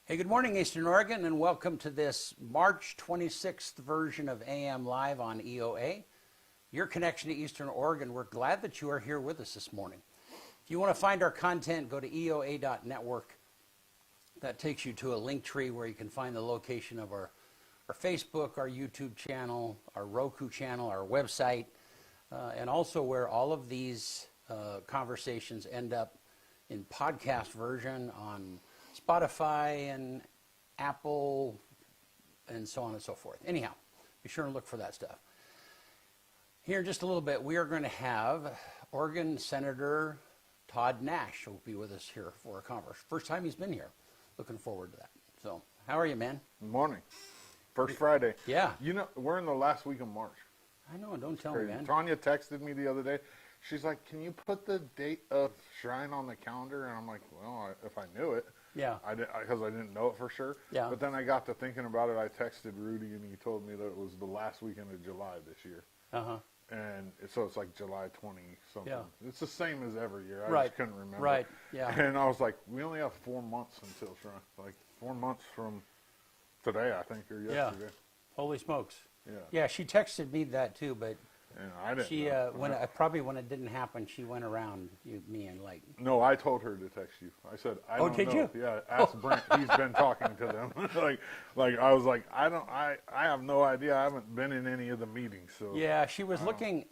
Hey, good morning, Eastern Oregon, and welcome to this March 26th version of AM Live on EOA. Your connection to Eastern Oregon. We're glad that you are here with us this morning. If you want to find our content, go to EOA.network. That takes you to a link tree where you can find the location of our Facebook, our YouTube channel, our Roku channel, our website, and also where all of these conversations end up in podcast version on Spotify and Apple and so on and so forth. Anyhow, be sure to look for that stuff. Here in just a little bit, we are going to have Oregon Senator Todd Nash will be with us here for a conference. First time he's been here. Looking forward to that. So, how are you, man? Good morning. First Friday. Yeah. You know, we're in the last week of March. I know, don't tell me, man. Tanya texted me the other day. She's like, can you put the date of Shrine on the calendar? And I'm like, well, if I knew it. Yeah. Because I didn't know it for sure. Yeah. But then I got to thinking about it. I texted Rudy, and he told me that it was the last weekend of July this year. Uh-huh. And so it's like July 20-something. Yeah. It's the same as every year. I Right. just couldn't remember. Right, yeah. And I was like, we only have 4 months until Shrine. Like 4 months from today, I think, or yesterday. Yeah. Holy smokes. Yeah. Yeah, she texted me that too, but And I didn't she know. probably when it didn't happen, she went around me and like. No, I told her to text you. I said, I don't did know. you? Yeah, ask Brent. He's been talking to them. like I was like, I have no idea. I haven't been in any of the meetings. So Yeah, she was looking,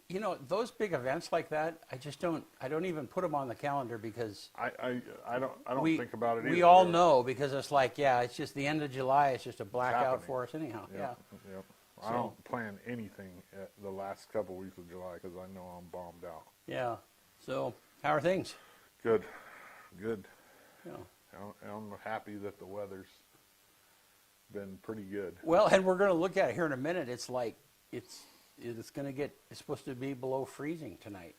those big events like that, I don't even put them on the calendar because I don't think about it either. we all know because it's like, yeah, it's just the end of July. It's just a blackout happening. for us anyhow. Yep. I don't plan anything at the last couple weeks of July because I know I'm bombed out. Yeah. So how are things? Good. Yeah. I'm happy that the weather's been pretty good. Well, and we're going to look at it here in a minute. It's like it's supposed to be below freezing tonight,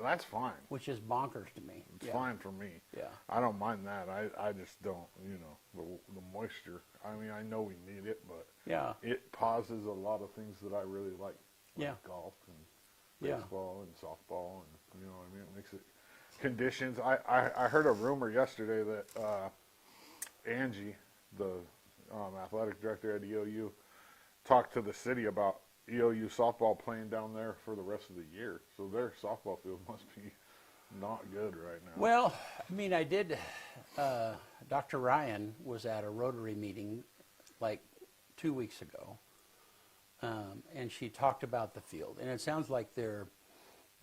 That's fine. which is bonkers to me. It's fine for me. Yeah. I don't mind that. I just don't, the moisture. I mean, I know we need it, but Yeah. it pauses a lot of things that I really like Yeah. golf and Yeah. baseball and softball, and you know what I mean. It makes it conditions. I heard a rumor yesterday that Angie, the athletic director at EOU, talked to the city about EOU softball playing down there for the rest of the year. So their softball field must be not good right now. Well, I mean, I did. Dr. Ryan was at a Rotary meeting like 2 weeks ago, and she talked about the field. And it sounds like they're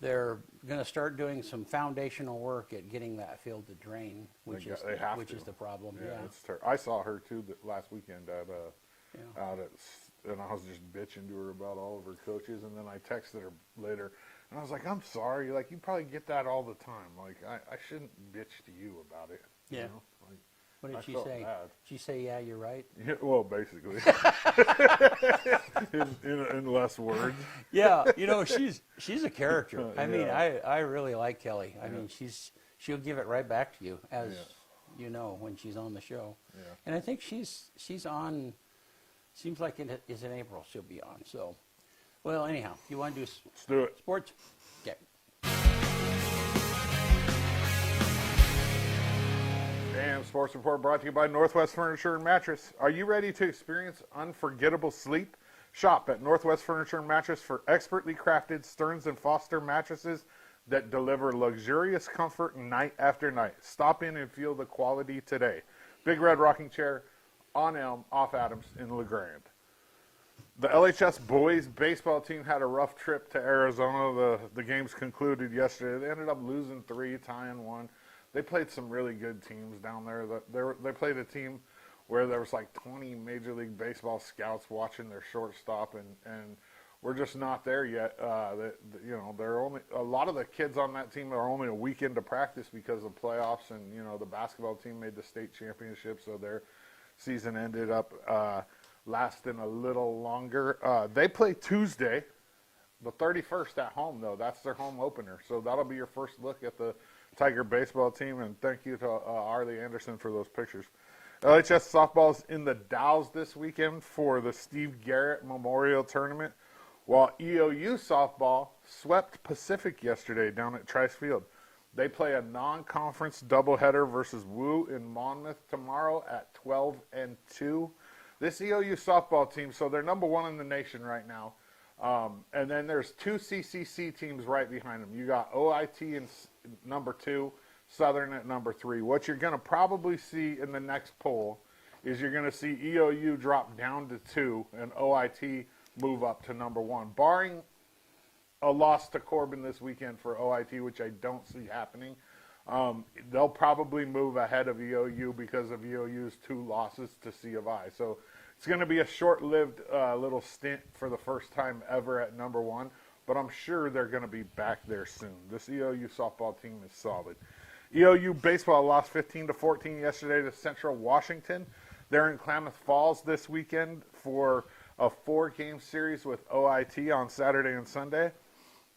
going to start doing some foundational work at getting that field to drain, which is the problem. Yeah, Yeah. it's I saw her too last weekend at and I was just bitching to her about all of her coaches, and then I texted her later, and I was like, I'm sorry, like, you probably get that all the time. Like, I shouldn't bitch to you about it. Yeah. You know? Like, What did I she felt say? bad. Did she say, yeah, you're right? Yeah, well, basically. in less words. Yeah, she's a character. I mean, I really like Kelly. I mean, she'll give it right back to you, as you know, when she's on the show. Yeah. And I think she's on. Seems like it's in April she'll be on. So, well, anyhow, you want to do Let's do it. sports? Okay. And Sports Report brought to you by Northwest Furniture and Mattress. Are you ready to experience unforgettable sleep? Shop at Northwest Furniture and Mattress for expertly crafted Stearns & Foster mattresses that deliver luxurious comfort night after night. Stop in and feel the quality today. Big Red Rocking Chair on Elm, off Adams in LeGrand. The LHS boys baseball team had a rough trip to Arizona. The games concluded yesterday. They ended up losing 3, tying 1. They played some really good teams down there. They played a team where there was like 20 Major League Baseball scouts watching their shortstop, and we're just not there yet. They're only a lot of the kids on that team are only a week into practice because of playoffs, and the basketball team made the state championship, so their season ended up lasting a little longer. They play Tuesday, the 31st at home, though. That's their home opener. So that'll be your first look at the Tiger baseball team. And thank you to Arlie Anderson for those pictures. LHS softball's in the Dalles this weekend for the Steve Garrett Memorial Tournament, while EOU softball swept Pacific yesterday down at Trice Field. They play a non-conference doubleheader versus Wu in Monmouth tomorrow at 12 and 2. This EOU softball team, so they're number one in the nation right now. And then there's two CCC teams right behind them. You got OIT in number 2, Southern at number 3. What you're going to probably see in the next poll is you're going to see EOU drop down to 2 and OIT move up to number 1. Barring a loss to Corbin this weekend for OIT, which I don't see happening, they'll probably move ahead of EOU because of EOU's 2 losses to C of I. So it's going to be a short-lived little stint for the first time ever at number 1, but I'm sure they're going to be back there soon. This EOU softball team is solid. EOU baseball lost 15-14 yesterday to Central Washington. They're in Klamath Falls this weekend for a 4-game series with OIT on Saturday and Sunday.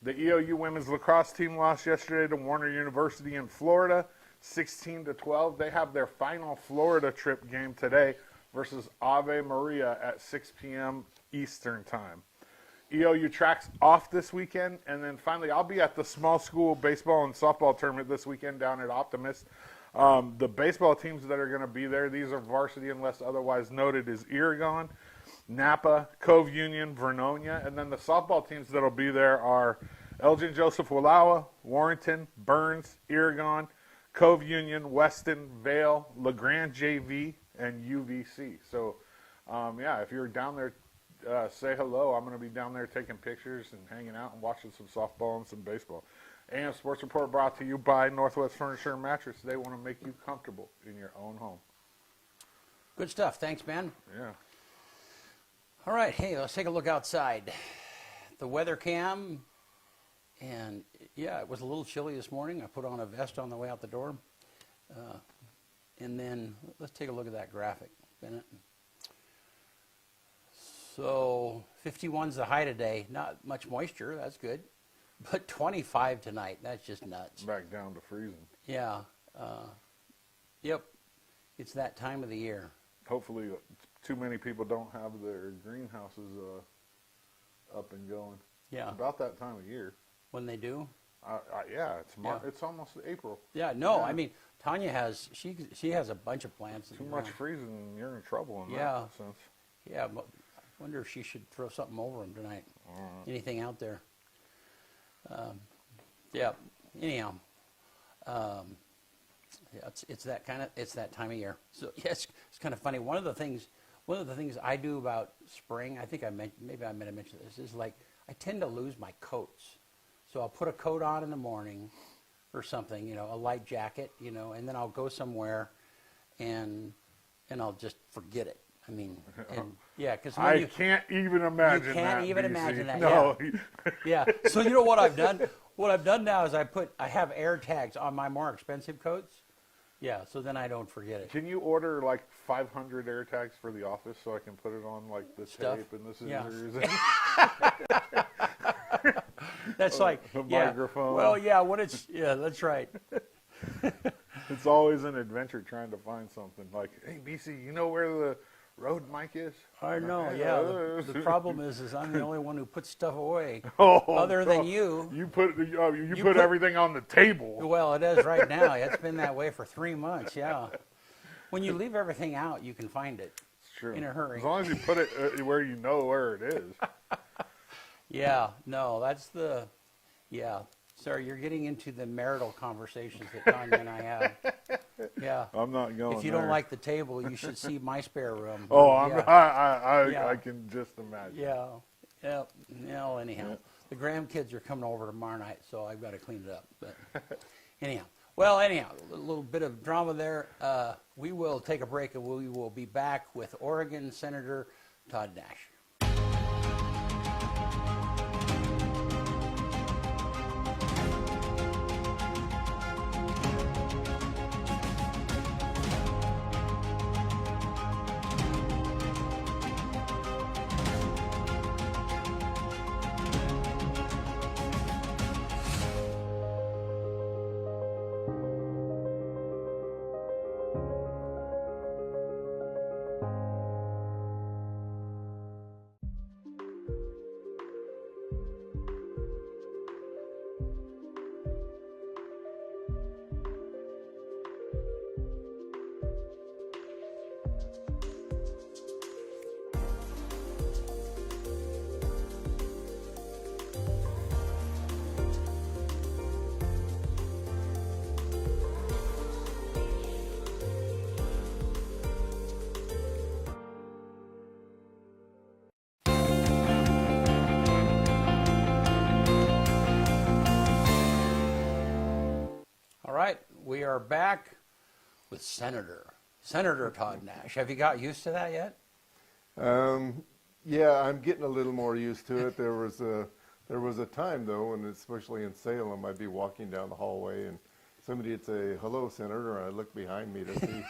The EOU women's lacrosse team lost yesterday to Warner University in Florida, 16-12. They have their final Florida trip game today versus Ave Maria at 6 p.m. Eastern time. EOU tracks off this weekend, and then finally I'll be at the small school baseball and softball tournament this weekend down at Optimist. The baseball teams that are going to be there, these are varsity unless otherwise noted, is Eragon, Napa, Cove Union, Vernonia, and then the softball teams that'll be there are Elgin Joseph Wallowa, Warrenton, Burns, Eragon, Cove Union, Weston, Vale, LeGrand JV, and UVC. So, yeah, if you're down there, say hello. I'm going to be down there taking pictures and hanging out and watching some softball and some baseball. AM Sports Report brought to you by Northwest Furniture and Mattress. They want to make you comfortable in your own home. Good stuff. Thanks, man. Yeah. All right, hey, let's take a look outside. The weather cam, and yeah, it was a little chilly this morning. I put on a vest on the way out the door. And then let's take a look at that graphic, Bennett. So 51's the high today. Not much moisture, that's good. But 25 tonight, that's just nuts. Back down to freezing. Yeah. Yep, it's that time of the year. Hopefully too many people don't have their greenhouses up and going. Yeah. About that time of year. When they do? Yeah, it's Yeah. It's almost April. Yeah, no, Yeah. I mean, Tanya has, she has a bunch of plants. Too much freezing and you're in trouble in Yeah. that sense. Yeah, but I wonder if she should throw something over them tonight. Anything out there? Yeah. Anyhow, yeah, it's that time of year. So yes, it's kind of funny. One of the things I do about spring, I think maybe I meant to mention this, is like I tend to lose my coats. So I'll put a coat on in the morning or something, a light jacket, and then I'll go somewhere and I'll just forget it. I mean, and yeah, because I can't even imagine that. You can't even BC. imagine that. No. Yeah. So you know what I've done? What I've done now is I have air tags on my more expensive coats. Yeah. So then I don't forget it. Can you order like 500 air tags for the office so I can put it on like the tape and the scissors? Yeah. That's like the yeah. microphone. Well, yeah. That's right. It's always an adventure trying to find something. Like, hey, BC, you know where the road mic is? I know. Yeah. The problem is I'm the only one who puts stuff away, Oh, other than you. You put everything on the table. Well, it is right now. It's been that way for 3 months. Yeah. When you leave everything out, you can find it. It's true. In a hurry. As long as you put it where you know where it is. Yeah. No, yeah. Sorry, you're getting into the marital conversations that Tanya and I have. Yeah. I'm not going If you there. don't like the table, you should see my spare room. Oh, Yeah. I can just imagine. Yeah. Yeah. Well, anyhow, the grandkids are coming over tomorrow night, so I've got to clean it up. But anyhow, a little bit of drama there. We will take a break, and we will be back with Oregon Senator Todd Nash. we are back with Senator Todd Nash. Have you got used to that yet? Yeah, I'm getting a little more used to it. There was a time though, and especially in Salem, I'd be walking down the hallway and somebody would say, "Hello, Senator," and I'd look behind me to see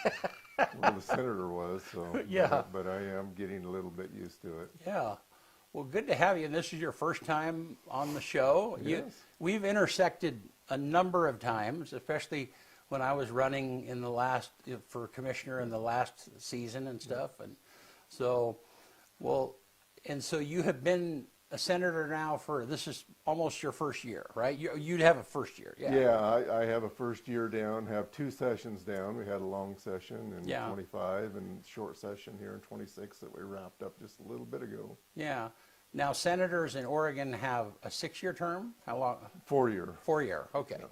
where the senator was. So Yeah. but I am getting a little bit used to it. Yeah. Well, good to have you. And this is your first time on the show. Yes. We've intersected a number of times, especially when I was running in the last for commissioner in the last season and stuff. And so, and so you have been a senator now this is almost your first year, right? You'd have a first year. Yeah. Yeah, I have a first year down, have 2 sessions down. We had a long session in 25 and short session here in 26 that we wrapped up just a little bit ago. Yeah. Now, senators in Oregon have a 6-year term? How long? 4-year. 4-year, okay. Yeah.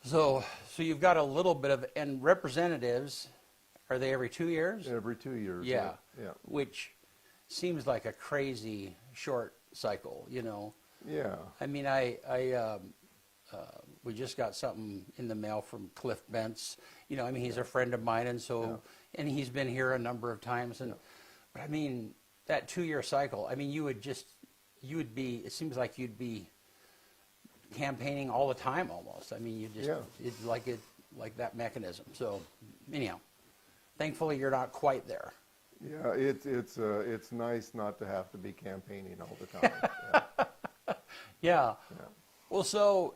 So you've got a little bit of, and representatives, are they every 2 years? Every 2 years. Yeah. Yeah. Which seems like a crazy short cycle, you know. Yeah. I mean, we just got something in the mail from Cliff Bentz. You know, I mean, he's a friend of mine, and so, and he's been here a number of times. And, but I mean, that 2-year cycle, I mean, it seems like you'd be campaigning all the time almost. I mean, it's like that mechanism. So, anyhow, thankfully you're not quite there. Yeah, it's nice not to have to be campaigning all the time. Yeah. Well, so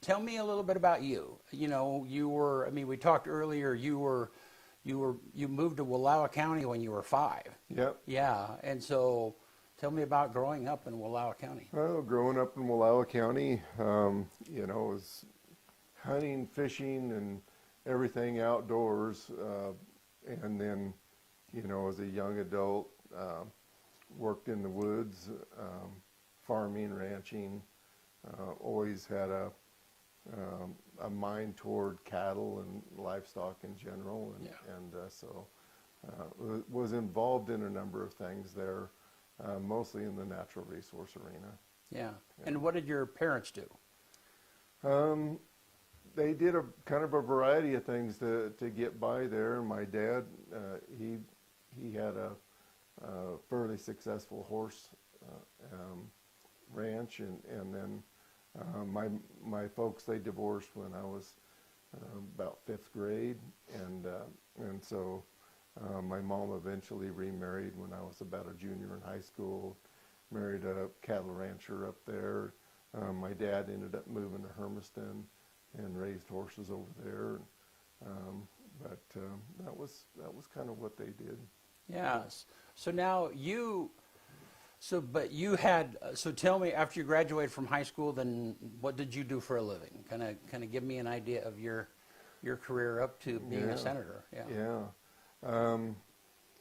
tell me a little bit about you. You know, we talked earlier, you moved to Wallowa County when you were 5. Yep. Yeah. And so tell me about growing up in Wallowa County. Well, growing up in Wallowa County, you know, was hunting, fishing, and everything outdoors. And then, you know, as a young adult, worked in the woods, farming, ranching, always had a mind toward cattle and livestock in general, and so was involved in a number of things there, mostly in the natural resource arena. Yeah. And what did your parents do? They did a kind of a variety of things to get by there. My dad, he had a fairly successful horse ranch, and then my folks, they divorced when I was about 5th grade, and so my mom eventually remarried when I was about a junior in high school, married a cattle rancher up there. My dad ended up moving to Hermiston and raised horses over there, but that was kind of what they did. Yes. So now so tell me, after you graduated from high school, then what did you do for a living? Kind of give me an idea of your career up to being a senator. Yeah.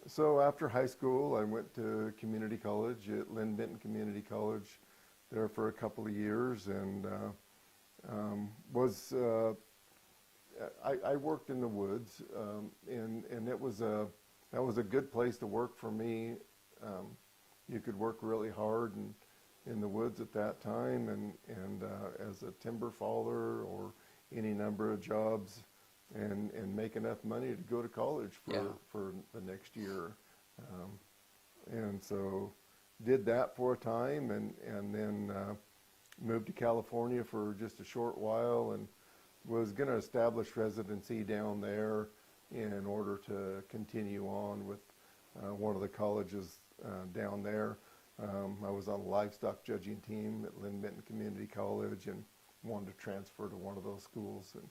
So after high school, I went to community college at Lynn Benton Community College there for a couple of years, and I worked in the woods, and that was a good place to work for me. You could work really hard in the woods at that time, and as a timber faller or any number of jobs, and make enough money to go to college for the next year. And so did that for a time, and then moved to California for just a short while, and was going to establish residency down there in order to continue on with one of the colleges down there. I was on a livestock judging team at Lynn Benton Community College, and wanted to transfer to one of those schools in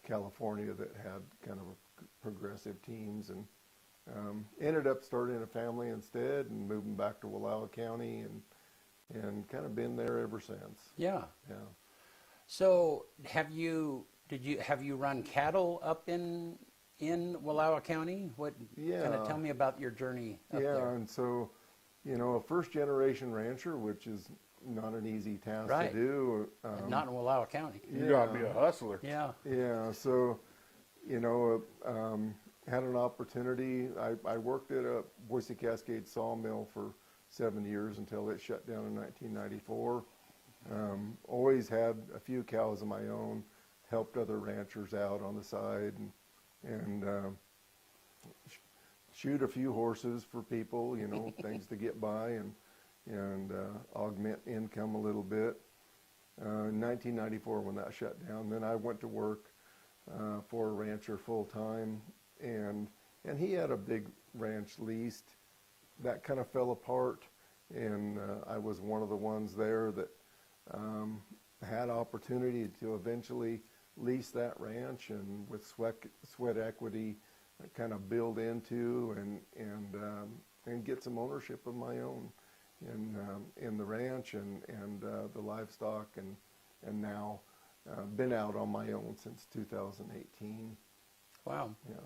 California that had kind of progressive teams, and ended up starting a family instead and moving back to Wallowa County, and kind of been there ever since. Yeah. Yeah. So have you run cattle up in Wallowa County? Kind of tell me about your journey up there. Yeah, and so, you know, a first generation rancher, which is not an easy task to do. Not in Wallowa County. You gotta be a hustler. Yeah. Yeah, so, you know, had an opportunity. I worked at a Boise Cascade sawmill for 7 years until it shut down in 1994. Always had a few cows of my own, helped other ranchers out on the side, and shoot a few horses for people, you know, things to get by and augment income a little bit. In 1994, when that shut down, then I went to work for a rancher full time, and he had a big ranch leased. That kind of fell apart, and I was one of the ones there that had opportunity to eventually lease that ranch, and with sweat equity, kind of build into and get some ownership of my own in the ranch and the livestock, and now been out on my own since 2018. Wow. Yeah.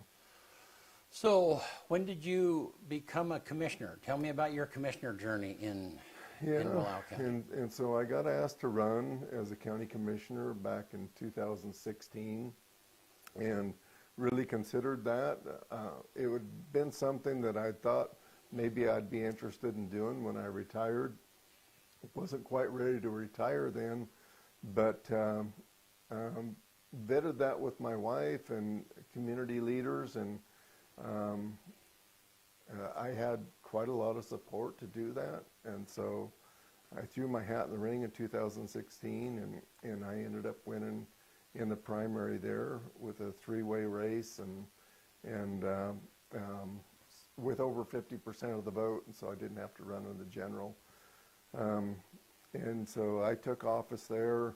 So when did you become a commissioner? Tell me about your commissioner journey in Wallowa County. And so I got asked to run as a county commissioner back in 2016, and really considered that. It would have been something that I thought maybe I'd be interested in doing when I retired. Wasn't quite ready to retire then, but vetted that with my wife and community leaders, and I had quite a lot of support to do that, and so I threw my hat in the ring in 2016, and I ended up winning in the primary there with a three-way race, and with over 50% of the vote, and so I didn't have to run in the general. And so I took office there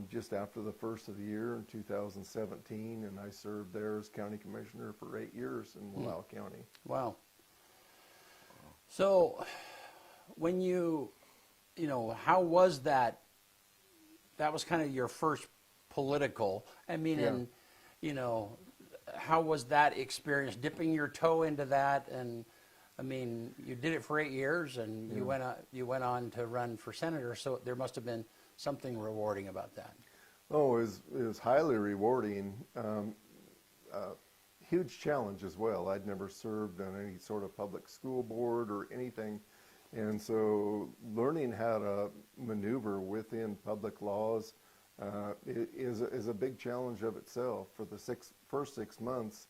just after the first of the year in 2017, and I served there as county commissioner for 8 years in Wallowa County. Wow. So when you know, how was that? That was kind of your first political, I mean, Yeah. and, you know, how was that experience, dipping your toe into that? And I mean, you did it for 8 years, and you went on to run for senator, so there must have been something rewarding about that. Oh, it was highly rewarding. Huge challenge as well. I'd never served on any sort of public school board or anything, and so learning how to maneuver within public laws is a big challenge of itself. For the first 6 months,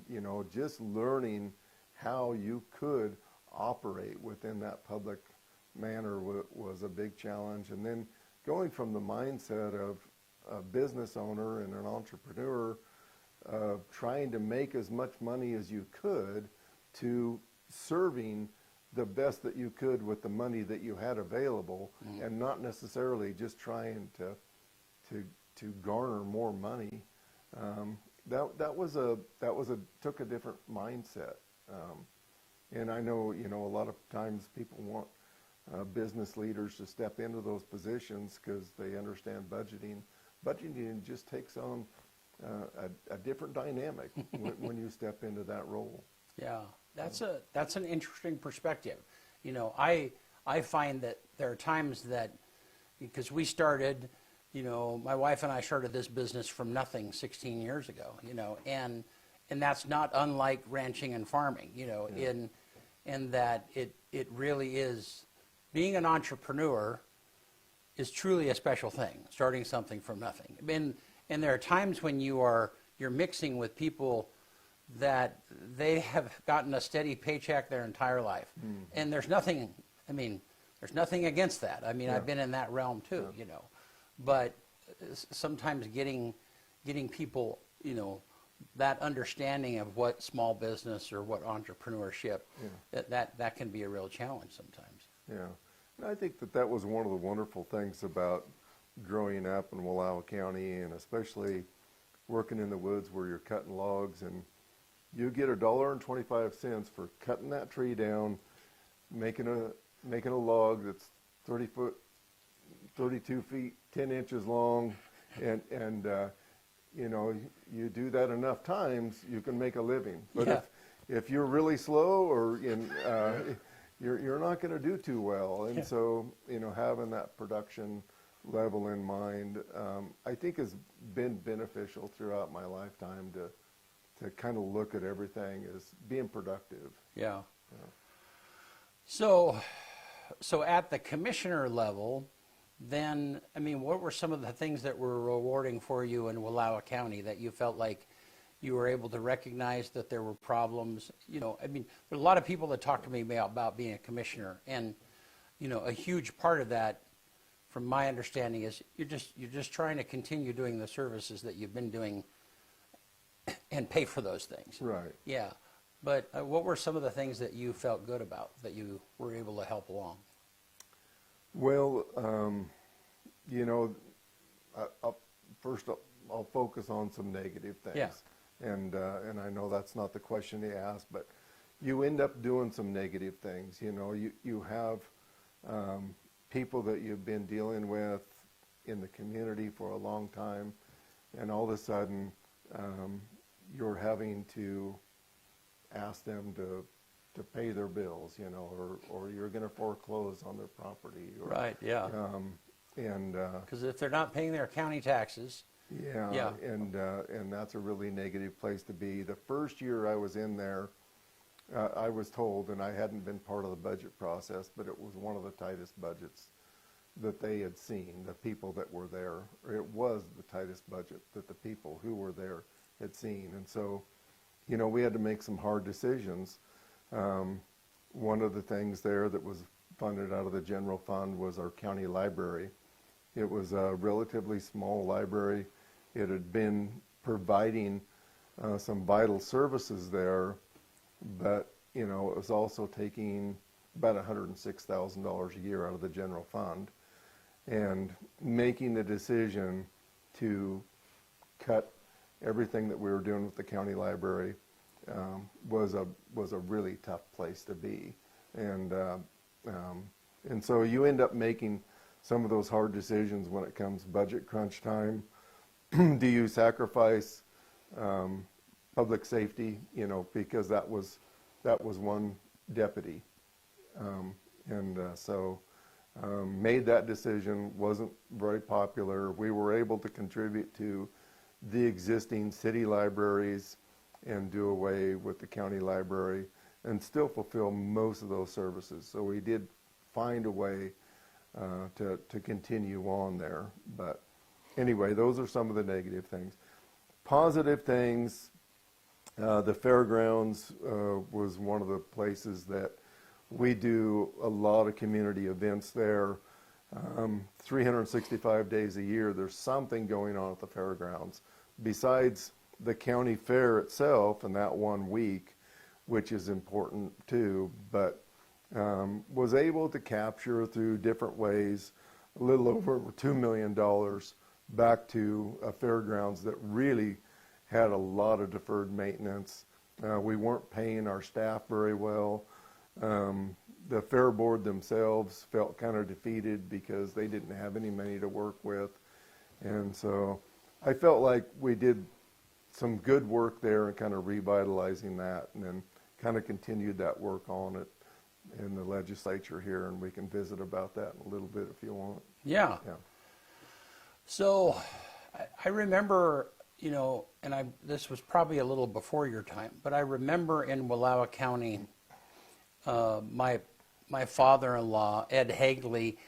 you know, just learning how you could operate within that public manner was a big challenge, and then going from the mindset of a business owner and an entrepreneur, trying to make as much money as you could, to serving the best that you could with the money that you had available, and not necessarily just trying to garner more money. That took a different mindset. And I know, you know, a lot of times people want business leaders to step into those positions because they understand budgeting. Budgeting just takes on a different dynamic when you step into that role. Yeah, that's an interesting perspective. You know, I find that there are times that, because we started, you know, my wife and I started this business from nothing 16 years ago, you know, and that's not unlike ranching and farming, you know, in that it really is, being an entrepreneur is truly a special thing, starting something from nothing. And there are times when you're mixing with people that they have gotten a steady paycheck their entire life. And there's nothing against that. I mean, I've been in that realm too, you know. But sometimes getting people, you know, that understanding of what small business or what entrepreneurship, that can be a real challenge sometimes. Yeah, and I think that was one of the wonderful things about growing up in Wallowa County, and especially working in the woods where you're cutting logs, and you get $1.25 for cutting that tree down, making a log that's 30 foot, 32 feet, 10 inches long, and you know, you do that enough times, you can make a living. But if you're really slow, or you're not going to do too well. And so, you know, having that production level in mind, I think has been beneficial throughout my lifetime to kind of look at everything as being productive. Yeah. So at the commissioner level, then, I mean, what were some of the things that were rewarding for you in Wallowa County that you felt like you were able to recognize that there were problems? You know, I mean, there's a lot of people that talk to me about being a commissioner, and, you know, a huge part of that, from my understanding, is you're just trying to continue doing the services that you've been doing and pay for those things. Right. Yeah. But what were some of the things that you felt good about that you were able to help along? Well, you know, I'll focus on some negative things. Yeah. And I know that's not the question you asked, but you end up doing some negative things. You know, you have people that you've been dealing with in the community for a long time, and all of a sudden you're having to ask them to pay their bills, you know, or you're going to foreclose on their property. Or, Right, yeah. Because if they're not paying their county taxes. Yeah. And that's a really negative place to be. The first year I was in there, I was told, and I hadn't been part of the budget process, but it was one of the tightest budgets that they had seen, the people that were there. It was the tightest budget that the people who were there had seen. And so, you know, we had to make some hard decisions. One of the things there that was funded out of the general fund was our county library. It was a relatively small library. It had been providing some vital services there, but, you know, it was also taking about $106,000 a year out of the general fund, and making the decision to cut everything that we were doing with the county library was a really tough place to be. And so you end up making some of those hard decisions when it comes budget crunch time. Do you sacrifice public safety, you know, because that was one deputy, so made that decision. Wasn't very popular. We were able to contribute to the existing city libraries and do away with the county library and still fulfill most of those services. So we did find a way to continue on there. But anyway, those are some of the negative things. Positive things, the fairgrounds was one of the places that we do a lot of community events there. 365 days a year, there's something going on at the fairgrounds besides the county fair itself and that 1 week, which is important too, but was able to capture through different ways a little over $2 million back to a fairgrounds that really had a lot of deferred maintenance. We weren't paying our staff very well. The fair board themselves felt kind of defeated because they didn't have any money to work with. And so I felt like we did some good work there and kind of revitalizing that, and then kind of continued that work on it in the legislature here, and we can visit about that in a little bit if you want. Yeah. So I remember, you know, and this was probably a little before your time, but I remember in Wallowa County, my father-in-law, Ed Hagley,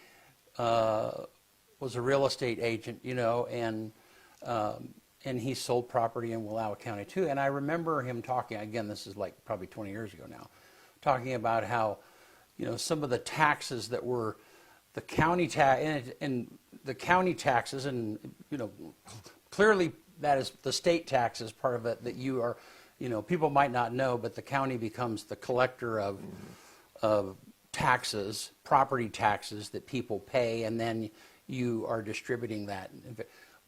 was a real estate agent, you know, and he sold property in Wallowa County too. And I remember him talking, again, this is like probably 20 years ago now, talking about how, you know, some of the taxes that were the county and the county taxes, and, you know, clearly that is the state taxes part of it that you are, you know, people might not know, but the county becomes the collector of taxes, property taxes that people pay, and then you are distributing that.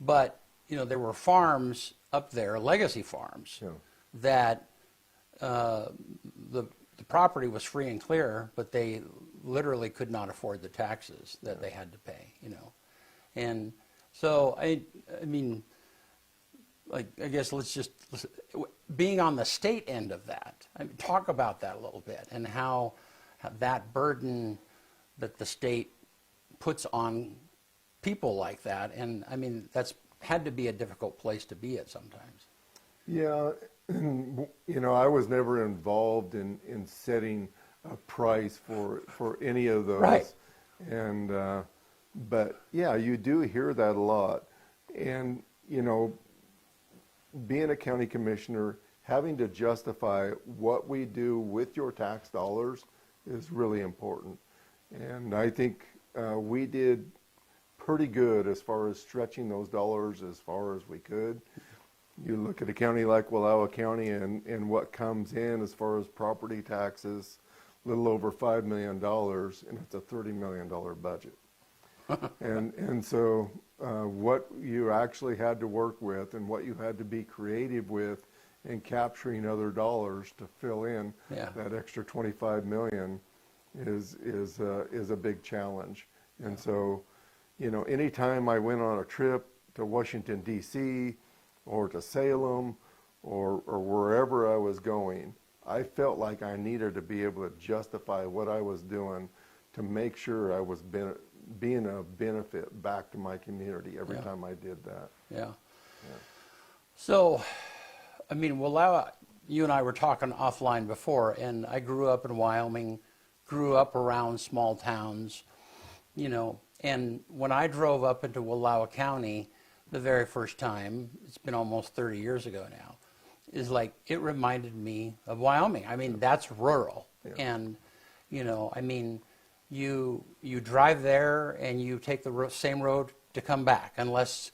But, you know, there were farms up there, legacy farms, that the property was free and clear, but they literally could not afford the taxes that they had to pay, you know. And so, I mean, like, I guess being on the state end of that, I mean, talk about that a little bit, and how that burden that the state puts on people like that. And I mean, that's had to be a difficult place to be at sometimes. Yeah, you know, I was never involved in setting a price for any of those. Right. And But yeah, you do hear that a lot. And, being a county commissioner, having to justify what we do with your tax dollars is really important. And I think we did pretty good as far as stretching those dollars as far as we could. You look at a county like Wallowa County and what comes in as far as property taxes, a little over $5 million, and it's a $30 million budget. And so what you actually had to work with and what you had to be creative with in capturing other dollars to fill in that extra 25 million is a big challenge. And so, anytime I went on a trip to Washington, D.C., or to Salem, or wherever I was going, I felt like I needed to be able to justify what I was doing to make sure I was being a benefit back to my community every time I did that. Yeah. So, I mean, Wallowa, you and I were talking offline before, and I grew up in Wyoming, grew up around small towns, and when I drove up into Wallowa County the very first time, it's been almost 30 years ago now, is like, it reminded me of Wyoming. I mean, that's rural. And, I mean, you drive there and you take the same road to come back, unless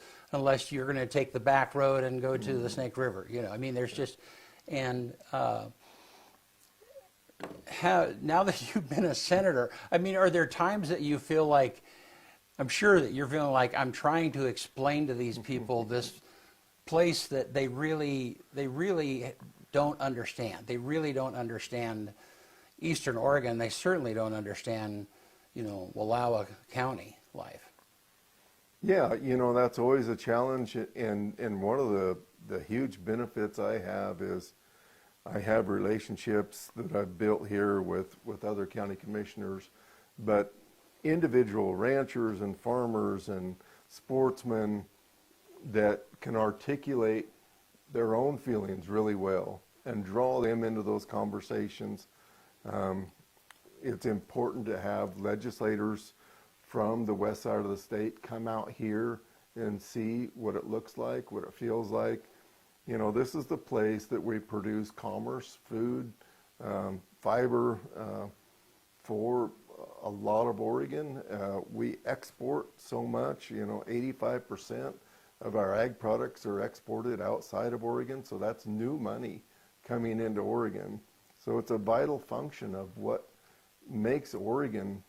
you're going to take the back road and go to the Snake River. I mean, there's just, and now that you've been a senator, I mean, are there times that you feel like, I'm sure that you're feeling like, I'm trying to explain to these people this place that they really don't understand. They really don't understand Eastern Oregon. They certainly don't understand, Wallowa County life. Yeah, that's always a challenge. And one of the huge benefits I have is I have relationships that I've built here with other county commissioners, but individual ranchers and farmers and sportsmen that can articulate their own feelings really well and draw them into those conversations. It's important to have legislators from the west side of the state come out here and see what it looks like, what it feels like. This is the place that we produce commerce, food, fiber for a lot of Oregon. We export so much, 85% of our ag products are exported outside of Oregon, so that's new money coming into Oregon. So it's a vital function of what makes Oregon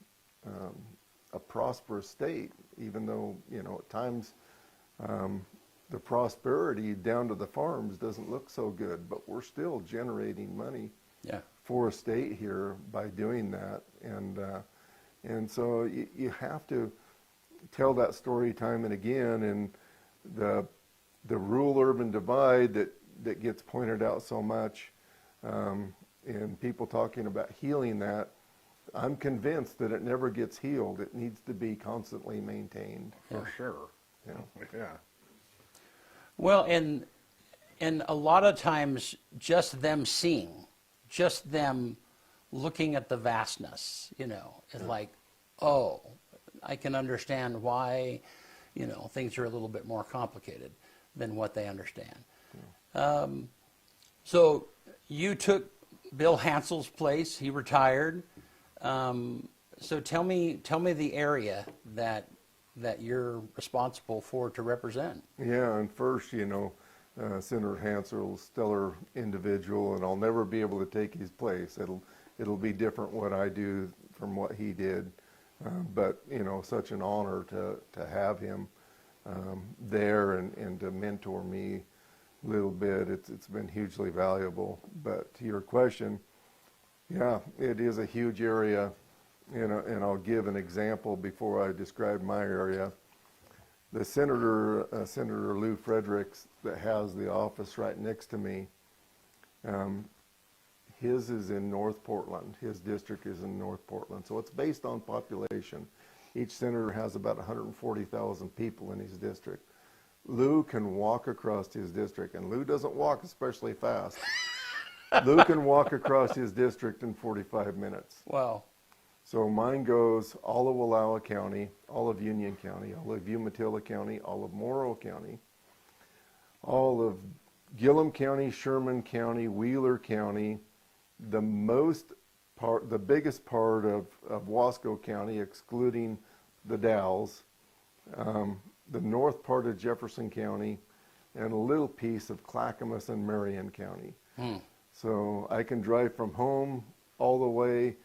a prosperous state, even though, at times the prosperity down to the farms doesn't look so good, but we're still generating money for a state here by doing that. And so you have to tell that story time and again. And the rural-urban divide that gets pointed out so much, and people talking about healing that, I'm convinced that it never gets healed. It needs to be constantly maintained. For sure. Yeah. Well, and a lot of times just them seeing, just them looking at the vastness, is like, oh, I can understand why, things are a little bit more complicated than what they understand. So you took Bill Hansel's place. He retired. So tell me the area that you're responsible for to represent. Yeah, and first, Senator Hansel's a stellar individual, and I'll never be able to take his place. It'll be different what I do from what he did, but such an honor to have him there and to mentor me a little bit. It's been hugely valuable. But to your question, yeah, it is a huge area, and I'll give an example before I describe my area. The Senator Lou Fredericks, that has the office right next to me, his is in North Portland. His district is in North Portland. So it's based on population. Each senator has about 140,000 people in his district. Lou can walk across his district, and Lou doesn't walk especially fast. Lou can walk across his district in 45 minutes. Wow. So mine goes all of Wallowa County, all of Union County, all of Umatilla County, all of Morrow County, all of Gillum County, Sherman County, Wheeler County, the biggest part of Wasco County, excluding the Dalles, the north part of Jefferson County, and a little piece of Clackamas and Marion County. So I can drive from home all the way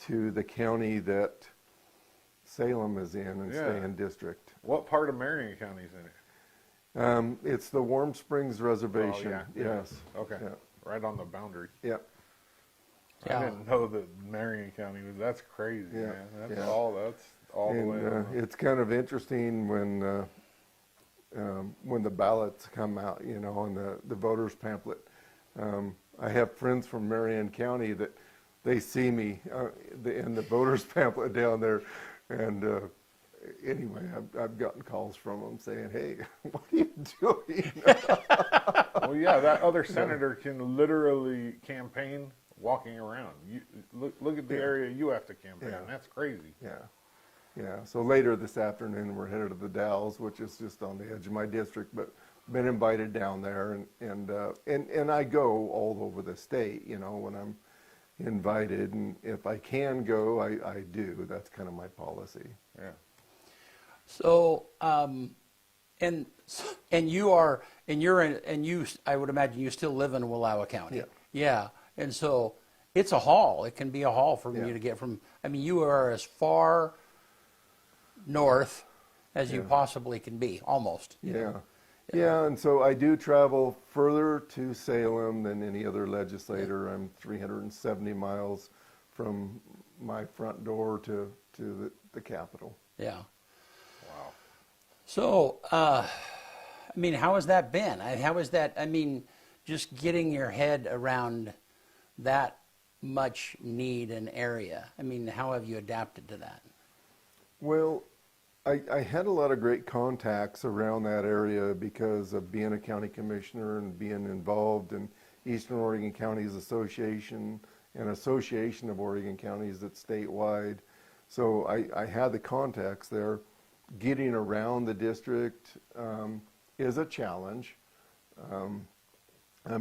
to the county that Salem is in and stay in district. What part of Marion County is in it? It's the Warm Springs Reservation. Oh, Yes. Okay. Yeah. Right on the boundary. Yep. I didn't know that Marion County was. That's crazy, Yeah. man. That's Yeah. all the way. It's kind of interesting when the ballots come out, you know, on the voters pamphlet. I have friends from Marion County that they see me in the voters pamphlet down there, and anyway, I've gotten calls from them saying, "Hey, what are you doing?" Well, yeah, that other senator can literally campaign walking around. You look at the area you have to campaign. Yeah. That's crazy. Yeah. So later this afternoon, we're headed to the Dalles, which is just on the edge of my district, but been invited down there, and I go all over the state, you know, when I'm invited, and if I can go, I do. That's kind of my policy. Yeah. So, and you, I would imagine you still live in Wallowa County. Yeah. Yeah. And so it's a haul. It can be a haul for you to get from, I mean, you are as far north as you possibly can be, almost. you know. Yeah, and so I do travel further to Salem than any other legislator. I'm 370 miles from my front door to the Capitol. Yeah. Wow. So, I mean, how has that been? How is that, I mean, just getting your head around that much need and area? I mean, how have you adapted to that? Well, I had a lot of great contacts around that area because of being a county commissioner and being involved in Eastern Oregon Counties Association, an association of Oregon counties that's statewide. So I had the contacts there. Getting around the district is a challenge. I'm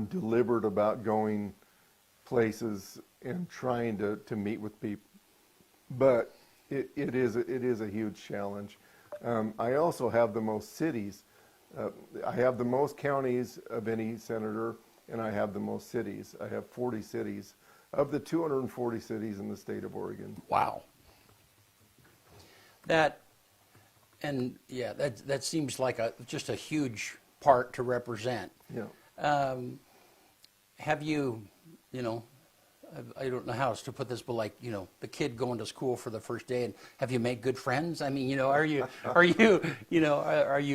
deliberate about going places and trying to meet with people, but it is a huge challenge. I also have the most cities. I have the most counties of any senator, and I have the most cities. I have 40 cities of the 240 cities in the state of Oregon. Wow. That seems like just a huge part to represent. Yeah. Have you, you know, I don't know how else to put this, but like, you know, the kid going to school for the first day, and have you made good friends? I mean, you know, are you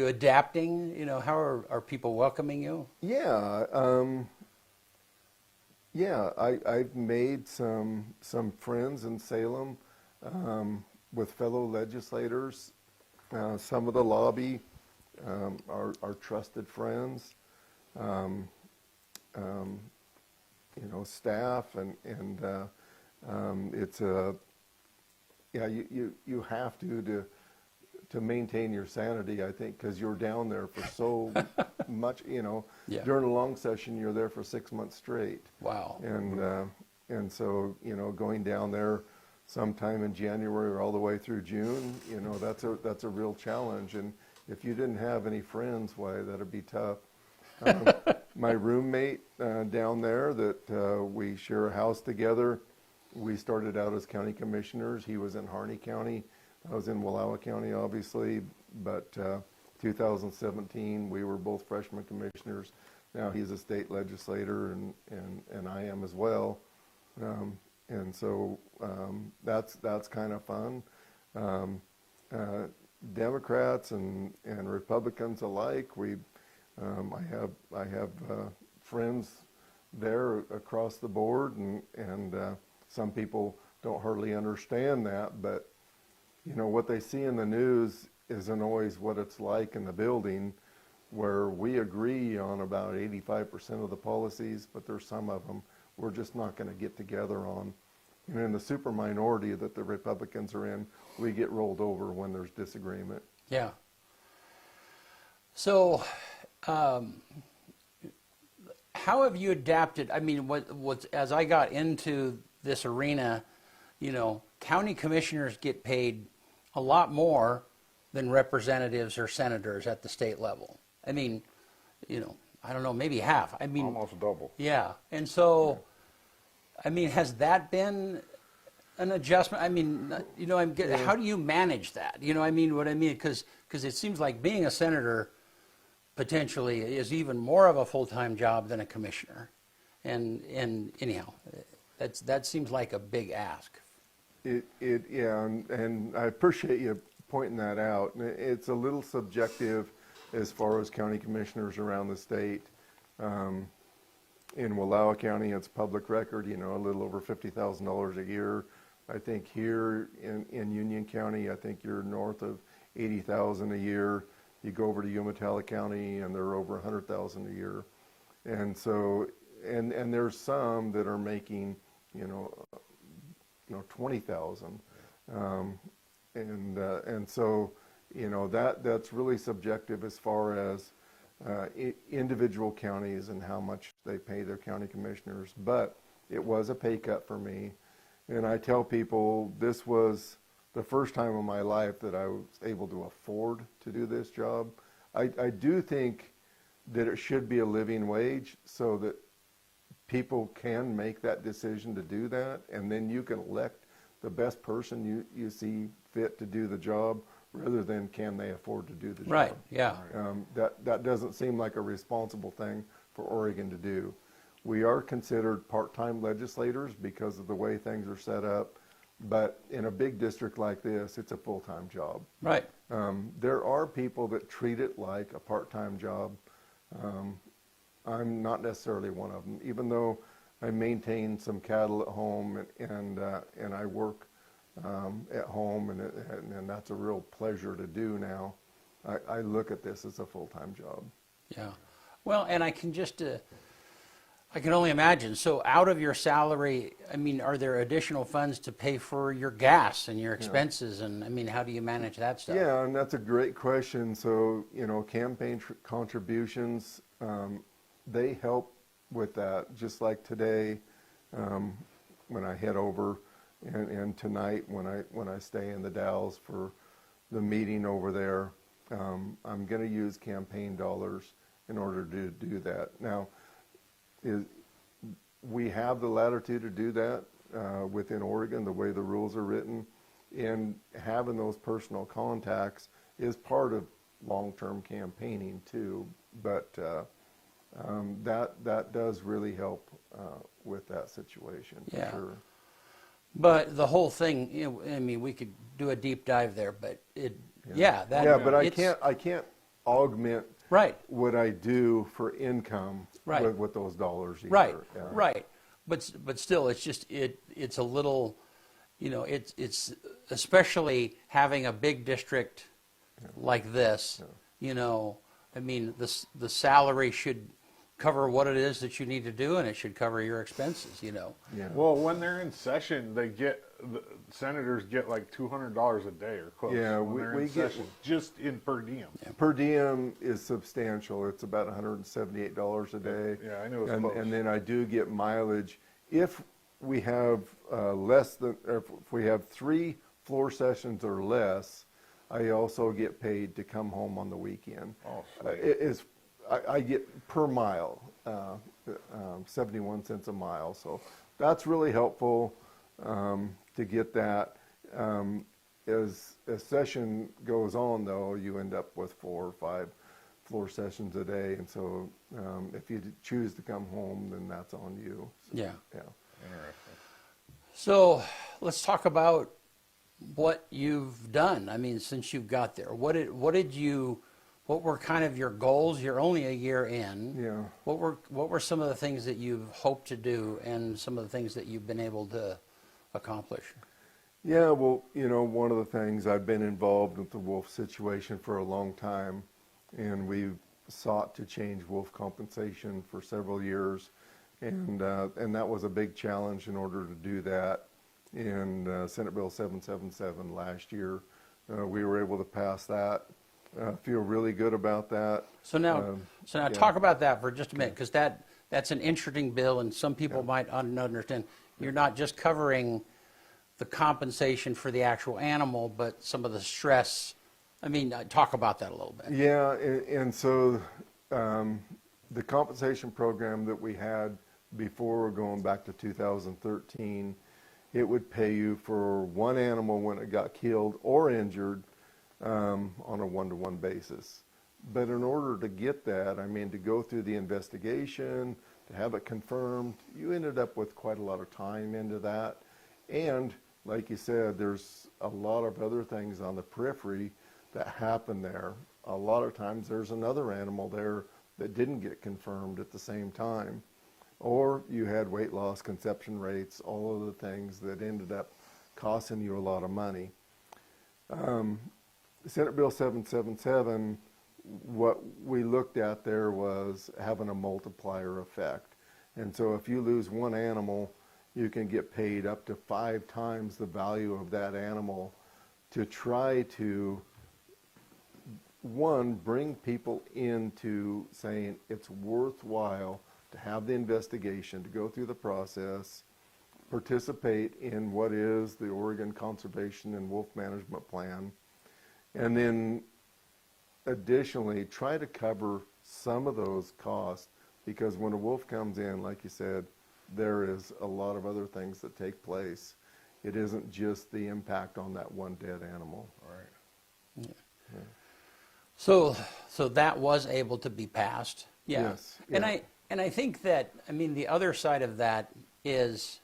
adapting? You know, how are people welcoming you? Yeah. I've made some friends in Salem with fellow legislators. Some of the lobby are trusted friends. You know, staff, and it's you have to maintain your sanity, I think, because you're down there for so much, you know. Yeah. During a long session, you're there for 6 months straight. Wow. And so, you know, going down there sometime in January or all the way through June, you know, that's a real challenge. And if you didn't have any friends, why, that'd be tough. My roommate down there that we share a house together, we started out as county commissioners. He was in Harney County. I was in Wallowa County, obviously, but 2017, we were both freshman commissioners. Now he's a state legislator, and I am as well. And so that's kind of fun. Democrats and Republicans alike, I have friends there across the board, and some people don't hardly understand that, but you know, what they see in the news isn't always what it's like in the building, where we agree on about 85% of the policies, but there's some of them we're just not going to get together on. And in the super minority that the Republicans are in, we get rolled over when there's disagreement. Yeah. So, how have you adapted? I mean, as I got into this arena, county commissioners get paid a lot more than representatives or senators at the state level. I mean, I don't know, maybe half. I mean, Almost double. yeah. And so, I mean, has that been an adjustment? I mean, how do you manage that? I mean, what I mean, because it seems like being a senator potentially is even more of a full-time job than a commissioner. And anyhow, that seems like a big ask. Yeah, and I appreciate you pointing that out. It's a little subjective as far as county commissioners around the state. In Wallowa County, it's public record, a little over $50,000 a year. I think here in Union County, I think you're north of $80,000 a year. You go over to Umatilla County, and they're over $100,000 a year. And so, and there's some that are making, $20,000, and so, that's really subjective as far as individual counties and how much they pay their county commissioners. But it was a pay cut for me, and I tell people this was the first time in my life that I was able to afford to do this job. I do think that it should be a living wage so that people can make that decision to do that, and then you can elect the best person you see fit to do the job, rather than can they afford to do the job. Right, yeah. That doesn't seem like a responsible thing for Oregon to do. We are considered part-time legislators because of the way things are set up, but in a big district like this, it's a full-time job. Right. There are people that treat it like a part-time job. I'm not necessarily one of them, even though I maintain some cattle at home and I work at home, and that's a real pleasure to do now. I look at this as a full-time job. Yeah. Well, and I can I can only imagine. So out of your salary, I mean, are there additional funds to pay for your gas and your expenses? Yeah. And I mean, how do you manage that stuff? Yeah, and that's a great question. So, campaign contributions, they help with that. Just like today, when I head over, and tonight when I stay in the Dalles for the meeting over there, I'm going to use campaign dollars in order to do that. Now, we have the latitude to do that within Oregon, the way the rules are written, and having those personal contacts is part of long-term campaigning too. But that does really help with that situation. Yeah. For sure. But the whole thing, I mean, we could do a deep dive there, but but I can't augment right what I do for income right. with those dollars either. Right, yeah. right. But still, it's just it's a little, it's especially having a big district like this. Yeah. I mean, the salary should cover what it is that you need to do, and it should cover your expenses. Yeah. Well, when they're in session, the senators get like $200 a day or close. Yeah, we get session, just in per diem. Yeah. Per diem is substantial. It's about $178 a day. Yeah, I knew it was close. And then I do get mileage if we have if we have 3 floor sessions or less. I also get paid to come home on the weekend. Oh, I get per mile, 71 cents a mile. So that's really helpful to get that. As a session goes on, though, you end up with 4 or 5 floor sessions a day. And so if you choose to come home, then that's on you. So, yeah. Interesting. So let's talk about what you've done. I mean, since you got there, what were kind of your goals? You're only a year in. Yeah. What were some of the things that you've hoped to do, and some of the things that you've been able to accomplish? Yeah, well, one of the things, I've been involved with the wolf situation for a long time, and we've sought to change wolf compensation for several years, and that was a big challenge in order to do that. in Senate Bill 777 last year. We were able to pass that. Feel really good about that. So now, yeah. talk about that for just a minute, because that's an interesting bill, and some people might not understand. You're not just covering the compensation for the actual animal, but some of the stress. I mean, talk about that a little bit. Yeah, and so the compensation program that we had before, going back to 2013, it would pay you for one animal when it got killed or injured on a one-to-one basis. But in order to get that, I mean, to go through the investigation, to have it confirmed, you ended up with quite a lot of time into that. And like you said, there's a lot of other things on the periphery that happen there. A lot of times there's another animal there that didn't get confirmed at the same time. Or you had weight loss, conception rates, all of the things that ended up costing you a lot of money. Senate Bill 777, what we looked at there was having a multiplier effect. And so if you lose one animal, you can get paid up to 5 times the value of that animal to try to, one, bring people into saying it's worthwhile to have the investigation, to go through the process, participate in what is the Oregon Conservation and Wolf Management Plan, and then additionally try to cover some of those costs, because when a wolf comes in, like you said, there is a lot of other things that take place. It isn't just the impact on that one dead animal. Right. Yeah. So that was able to be passed. Yeah. Yes. Yeah. And I think that, I mean, the other side of that is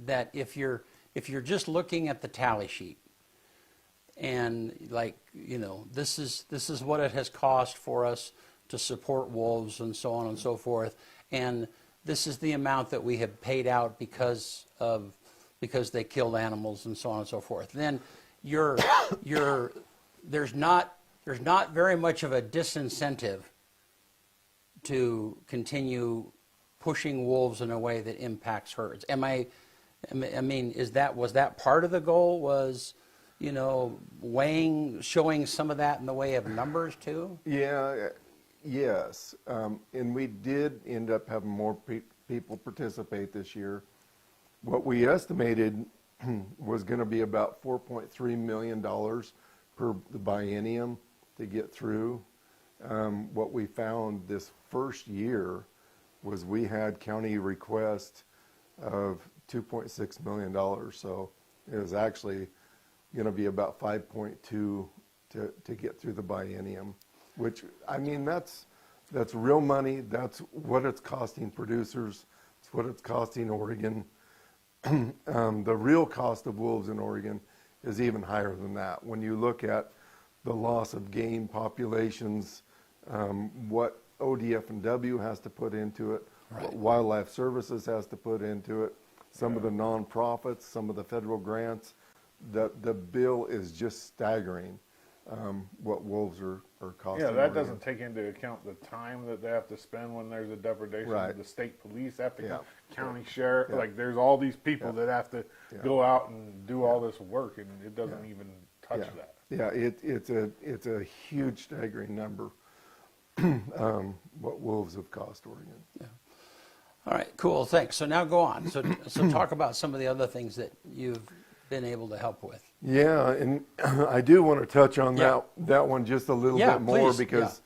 that if you're just looking at the tally sheet and, like, you know, this is what it has cost for us to support wolves and so on and so forth, and this is the amount that we have paid out because they killed animals and so on and so forth, then there's not very much of a disincentive to continue pushing wolves in a way that impacts herds. Was that part of the goal, was, you know, showing some of that in the way of numbers too? Yeah, yes. And we did end up having more people participate this year. What we estimated was going to be about $4.3 million per the biennium to get through. What we found this first year was we had county requests of $2.6 million. So it was actually going to be about 5.2 to get through the biennium, which, I mean, that's real money. That's what it's costing producers. It's what it's costing Oregon. The real cost of wolves in Oregon is even higher than that. When you look at the loss of game populations, what ODF&W has to put into it, right, what Wildlife Services has to put into it, some of the nonprofits, some of the federal grants, the bill is just staggering. What wolves are costing. Yeah, that Oregon. doesn't take into account the time that they have to spend when there's a depredation. Right. The state police have to Yeah. go, county sheriff, Yeah. like there's all these people Yeah. that have to Yeah. go out and do all this work, and it doesn't even touch Yeah. that. Yeah, it's a huge staggering number. What wolves have cost Oregon. Yeah. All right, cool, thanks. So now go on. So talk about some of the other things that you've been able to help with. Yeah, and I do want to touch on Yeah. that one just a little Yeah, bit more, please. because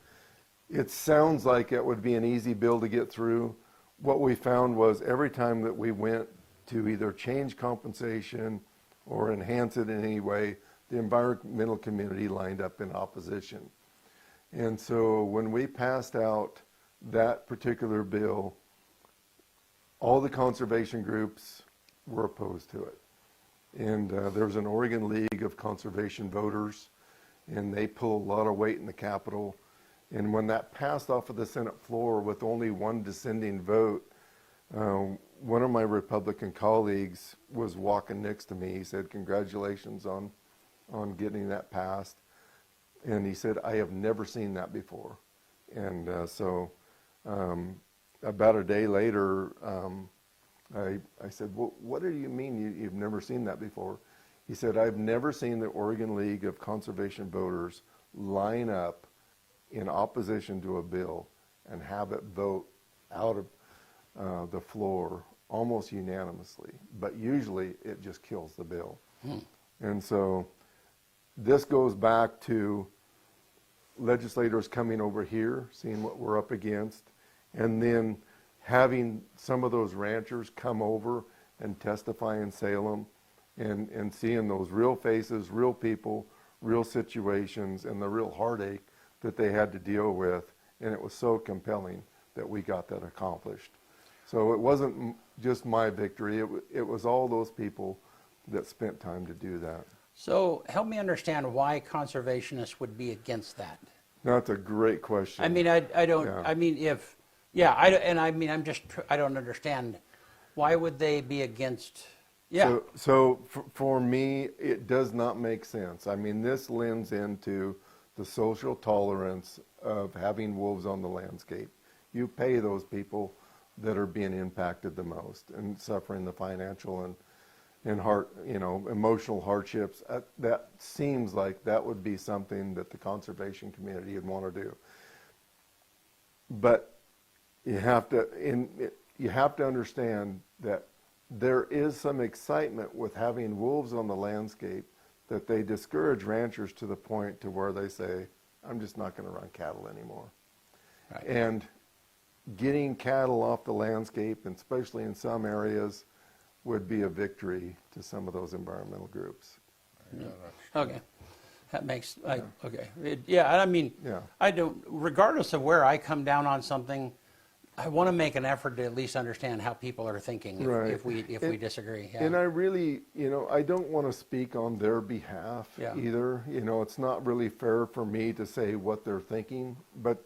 it sounds like it would be an easy bill to get through. What we found was every time that we went to either change compensation or enhance it in any way, the environmental community lined up in opposition. And so when we passed out that particular bill, all the conservation groups were opposed to it. And there was an Oregon League of Conservation Voters, and they pull a lot of weight in the Capitol. And when that passed off of the Senate floor with only one dissenting vote, one of my Republican colleagues was walking next to me. He said, "Congratulations on getting that passed." And he said, "I have never seen that before." And so about a day later, I said, well, what do you mean you've never seen that before? He said, I've never seen the Oregon League of Conservation Voters line up in opposition to a bill and have it vote out of the floor almost unanimously. But usually it just kills the bill. And so this goes back to legislators coming over here, seeing what we're up against, and then having some of those ranchers come over and testify in Salem, and seeing those real faces, real people, real situations, and the real heartache that they had to deal with. And it was so compelling that we got that accomplished. So it wasn't just my victory, it was all those people that spent time to do that. So help me understand why conservationists would be against that. That's a great question. I mean, I don't, Yeah. I mean, if, I don't understand, why would they be against, yeah. So for me, it does not make sense. I mean, this lends into the social tolerance of having wolves on the landscape. You pay those people that are being impacted the most and suffering the financial and emotional hardships. That seems like that would be something that the conservation community would want to do. But you have to understand that there is some excitement with having wolves on the landscape, that they discourage ranchers to the point to where they say, I'm just not going to run cattle anymore. Right. And getting cattle off the landscape, and especially in some areas, would be a victory to some of those environmental groups. Okay. That makes, okay. Yeah. I don't, regardless of where I come down on something, I want to make an effort to at least understand how people are thinking Right. if we disagree. Yeah. And I really, I don't want to speak on their behalf Yeah. either. It's not really fair for me to say what they're thinking, but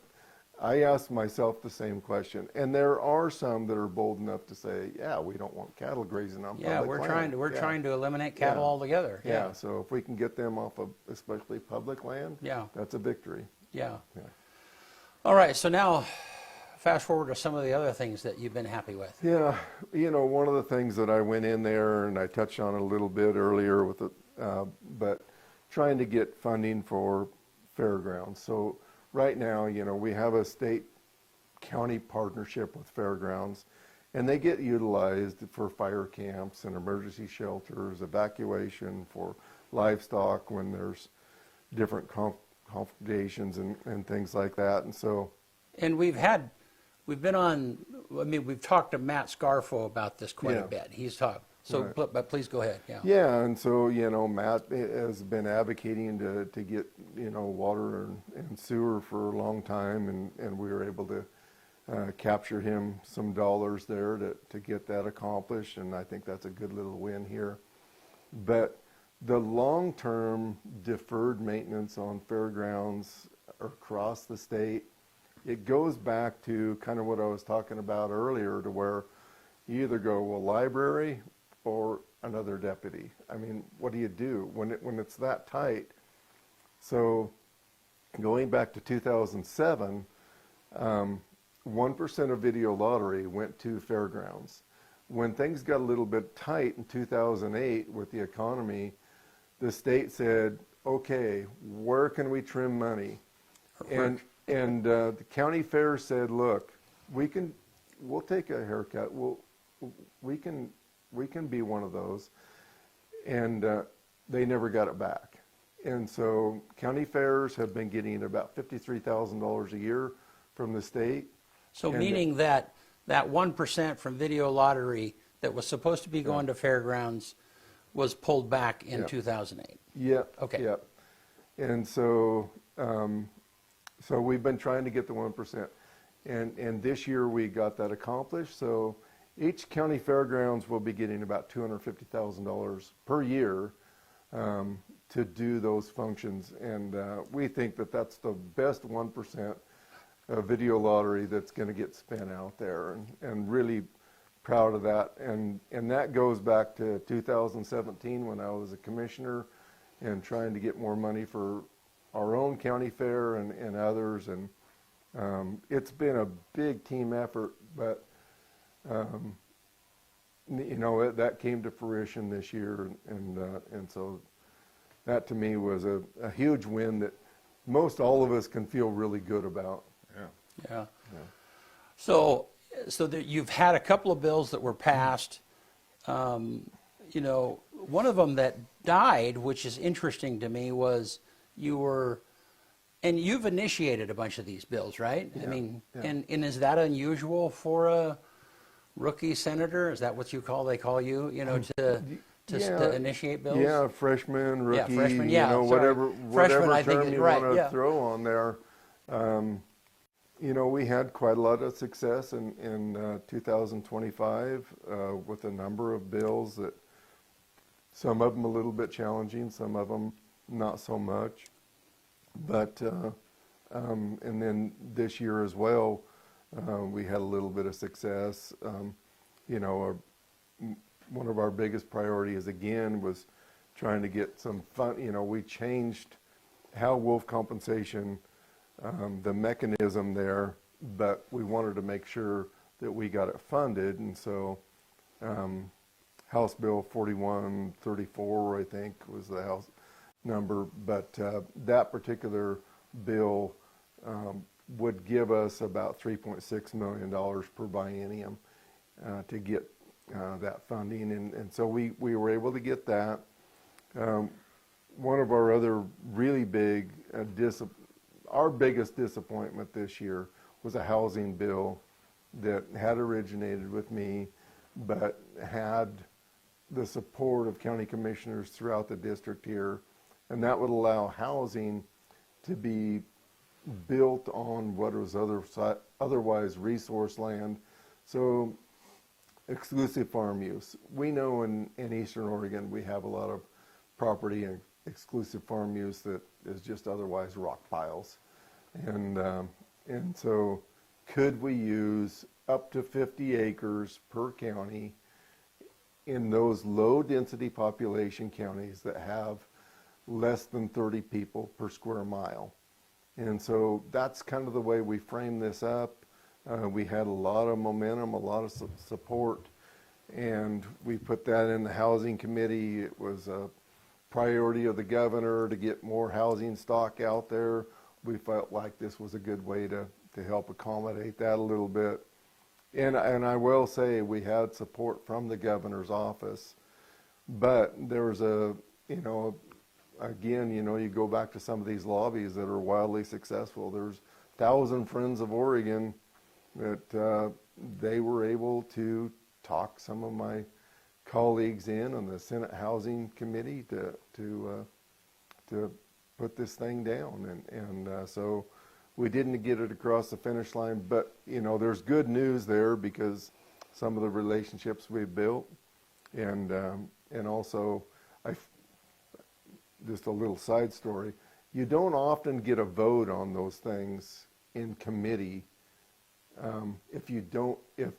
I ask myself the same question. And there are some that are bold enough to say, yeah, we don't want cattle grazing on public land. We're trying to eliminate cattle Yeah. altogether. Yeah, so if we can get them off of especially public land, Yeah. that's a victory. Yeah. Yeah. All right. So now, fast forward to some of the other things that you've been happy with. Yeah, one of the things that I went in there, and I touched on it a little bit earlier with it, but trying to get funding for fairgrounds. So right now, we have a state-county partnership with fairgrounds, and they get utilized for fire camps and emergency shelters, evacuation for livestock when there's different confrontations and things like that. And so, And we've talked to Matt Scarfo about this quite a bit. He's talked. So, Right. but please go ahead. Yeah. yeah, and so, Matt has been advocating to get, water and sewer for a long time, and we were able to capture him some dollars there to get that accomplished, and I think that's a good little win here. But the long-term deferred maintenance on fairgrounds across the state, it goes back to kind of what I was talking about earlier, to where you either go, well, library or another deputy. I mean, what do you do when it's that tight? So going back to 2007, 1% of video lottery went to fairgrounds. When things got a little bit tight in 2008 with the economy, the state said, okay, where can we trim money? And the county fair said, look, we'll take a haircut. We can be one of those. And they never got it back. And so county fairs have been getting about $53,000 a year from the state. So meaning that 1% from video lottery that was supposed to be going to fairgrounds was pulled back in 2008. Yep. Okay. Yep. And so, so we've been trying to get the 1%, and this year we got that accomplished. So each county fairgrounds will be getting about $250,000 per year to do those functions, and we think that that's the best 1% video lottery that's going to get spent out there, and really proud of that. And that goes back to 2017 when I was a commissioner and trying to get more money for our own county fair and others. And it's been a big team effort, but that came to fruition this year, and so that to me was a huge win that most all of us can feel really good about. Yeah. So that you've had a couple of bills that were passed. One of them that died, which is interesting to me, was and you've initiated a bunch of these bills, right? Yeah, I mean, yeah. and is that unusual for a rookie senator? Is that what they call you, to initiate bills? Yeah, freshman, rookie, freshman, yeah, sorry. whatever Freshman, I think term you right, want to yeah. throw on there. We had quite a lot of success in 2025 with a number of bills that some of them a little bit challenging, some of them not so much. But and then this year as well, we had a little bit of success. One of our biggest priorities again was trying to get some fun. We changed how wolf compensation, the mechanism there, but we wanted to make sure that we got it funded, and so House Bill 4134, I think, was the House number, but that particular bill would give us about $3.6 million per biennium to get that funding, and so we were able to get that. One of our other really big, our biggest disappointment this year was a housing bill that had originated with me, but had the support of county commissioners throughout the district here, and that would allow housing to be built on what was otherwise resource land. So exclusive farm use. We know in Eastern Oregon we have a lot of property and exclusive farm use that is just otherwise rock piles. And so could we use up to 50 acres per county in those low density population counties that have less than 30 people per square mile? And so that's kind of the way we framed this up. We had a lot of momentum, a lot of support, and we put that in the housing committee. It was a priority of the governor to get more housing stock out there. We felt like this was a good way to help accommodate that a little bit. And I will say we had support from the governor's office, but there was again, you go back to some of these lobbies that are wildly successful. There's 1,000 Friends of Oregon that they were able to talk some of my colleagues in on the Senate Housing Committee to put this thing down, and so we didn't get it across the finish line. But there's good news there because some of the relationships we've built, and also just a little side story. You don't often get a vote on those things in committee if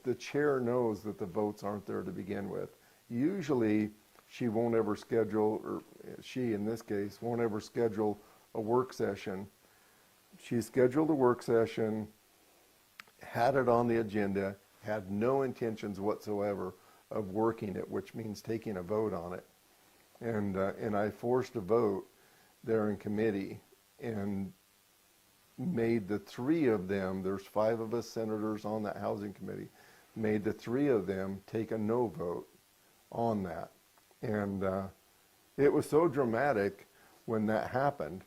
the chair knows that the votes aren't there to begin with. Usually she won't ever schedule, or she in this case won't ever schedule a work session. She scheduled a work session, had it on the agenda, had no intentions whatsoever of working it, which means taking a vote on it. And I forced a vote there in committee and made the three of them, there's 5 of us senators on that housing committee, made the 3 of them take a no vote on that. And it was so dramatic when that happened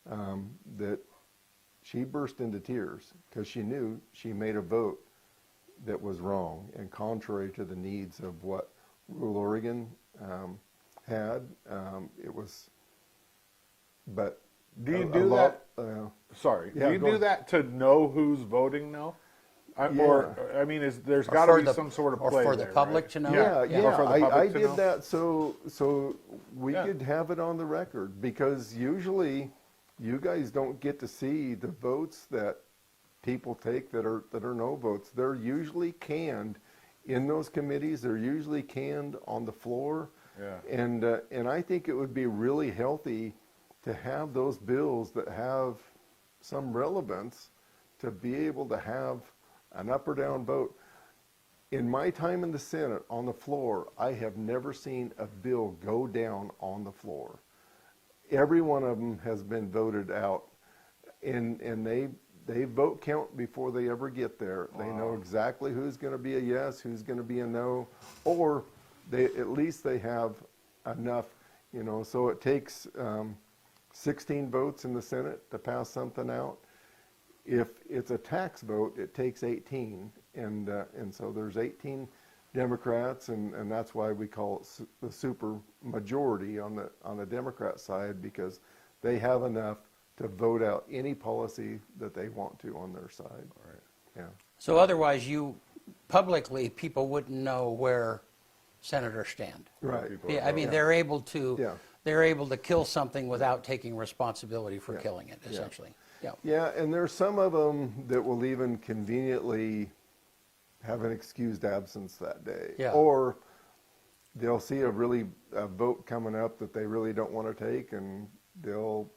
that she burst into tears because she knew she made a vote that was wrong and contrary to the needs of what rural Oregon had. It was, but do you do that? Sorry, yeah, do you do that to know who's voting now? Yeah. Or I mean, there's got to be some sort of play for the there, public right? to know. Yeah, Or yeah. for the public I to did know? that so we could have it on the record, because usually you guys don't get to see the votes that people take that are no votes. They're usually canned in those committees. They're usually canned on the floor. Yeah. And I think it would be really healthy to have those bills that have some relevance to be able to have an up or down vote. in my time in the Senate on the floor, I have never seen a bill go down on the floor. Every one of them has been voted out, and they vote count before they ever get there. They know exactly who's going to be a yes, who's going to be a no, or at least they have enough, you know. So it takes 16 votes in the Senate to pass something out. If it's a tax vote, it takes 18, and so there's 18 Democrats, and that's why we call it the super majority on the Democrat side, because they have enough to vote out any policy that they want to on their side. Right. Yeah. So otherwise, publicly, people wouldn't know where senators stand. Right. Yeah, I mean, they're able to Yeah. they're able to kill something without taking responsibility for Yeah. killing it, essentially. Yeah. Yeah, and there's some of them that will even conveniently have an excused absence that day. Yeah. Or they'll see a vote coming up that they really don't want to take, and they'll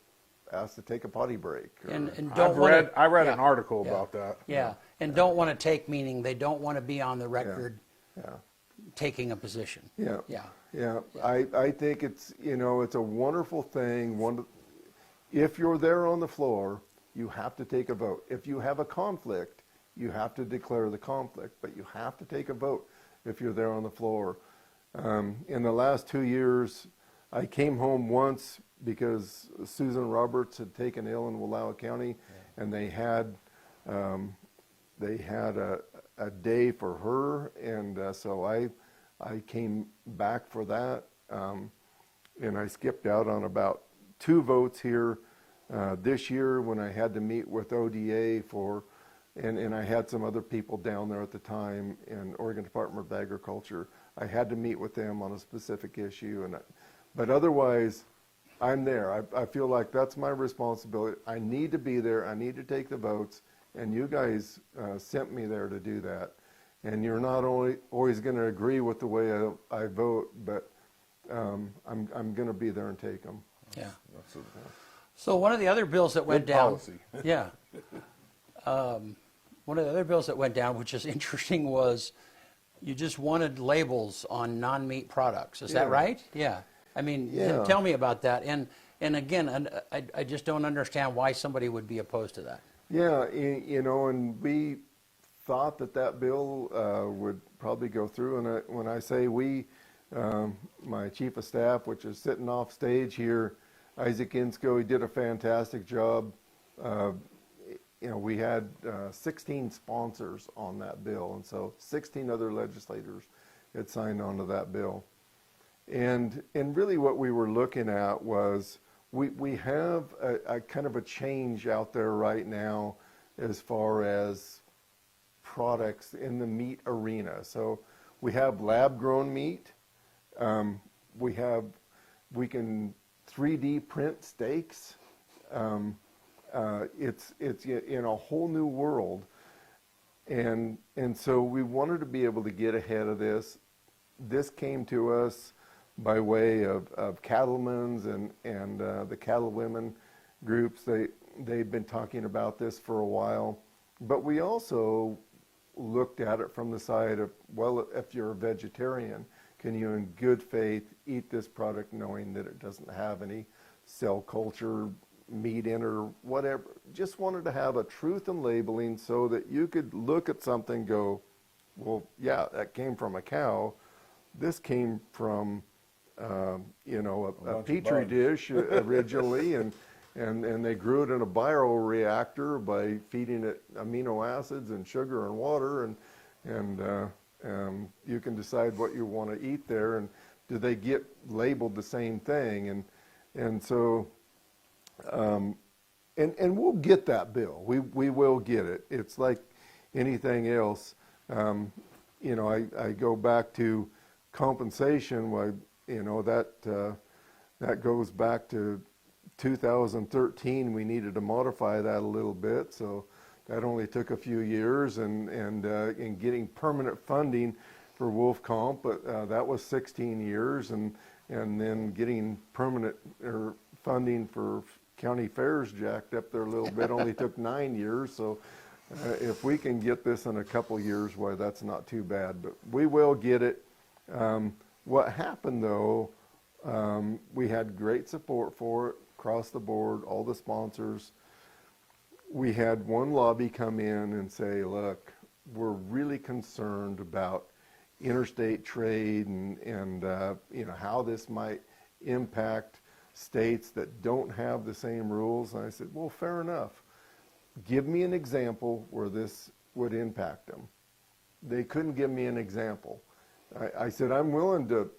ask to take a potty break. And don't want to. I read an article about that. Yeah, and don't want to take, meaning they don't want to be on the record Yeah. taking a position. Yeah. Yeah. Yeah. I think it's, you know, it's a wonderful thing. If you're there on the floor, you have to take a vote. If you have a conflict, you have to declare the conflict, but you have to take a vote if you're there on the floor. In the last 2 years, I came home once because Susan Roberts had taken ill in Wallowa County, and they had a day for her, and so I came back for that, and I skipped out on about 2 votes here this year when I had to meet with ODA and I had some other people down there at the time in Oregon Department of Agriculture. I had to meet with them on a specific issue, but otherwise, I'm there. I feel like that's my responsibility. I need to be there. I need to take the votes, and you guys sent me there to do that. And you're not always going to agree with the way I vote, but I'm going to be there and take them. Yeah. That's So one of the other bills that went good down. policy. Yeah. One of the other bills that went down, which is interesting, was you just wanted labels on non-meat products. Is that right? Yeah. I mean, Yeah. tell me about that. And again, I just don't understand why somebody would be opposed to that. Yeah, you know, and we thought that bill would probably go through. And when I say we, my chief of staff, which is sitting off stage here, Isaac Insko, he did a fantastic job. You know, we had 16 sponsors on that bill, and so 16 other legislators had signed on to that bill. And really what we were looking at was we have a kind of a change out there right now as far as products in the meat arena. So we have lab-grown meat. We can 3D print steaks. It's in a whole new world, and so we wanted to be able to get ahead of this. This came to us by way of cattlemen's and the cattle women groups. They've been talking about this for a while, but we also looked at it from the side of, well, if you're a vegetarian, can you in good faith eat this product knowing that it doesn't have any cell culture meat in or whatever? Just wanted to have a truth in labeling so that you could look at something and go, well, yeah, that came from a cow. This came from, you know, a petri dish originally, and they grew it in a bioreactor by feeding it amino acids and sugar and water, and you can decide what you want to eat there, and do they get labeled the same thing, and so. And we'll get that bill. We will get it. It's like anything else. You know, I go back to compensation. Why, you know, that goes back to 2013. We needed to modify that a little bit. So that only took a few years, and in getting permanent funding for Wolf Comp, but that was 16 years, and then getting permanent funding for county fairs jacked up there a little bit only took 9 years. So if we can get this in a couple years, why, that's not too bad. But we will get it. What happened, though, we had great support for it across the board, all the sponsors. We had one lobby come in and say, look, we're really concerned about interstate trade and how this might impact states that don't have the same rules. And I said, well, fair enough. Give me an example where this would impact them. They couldn't give me an example. I said, I'm willing to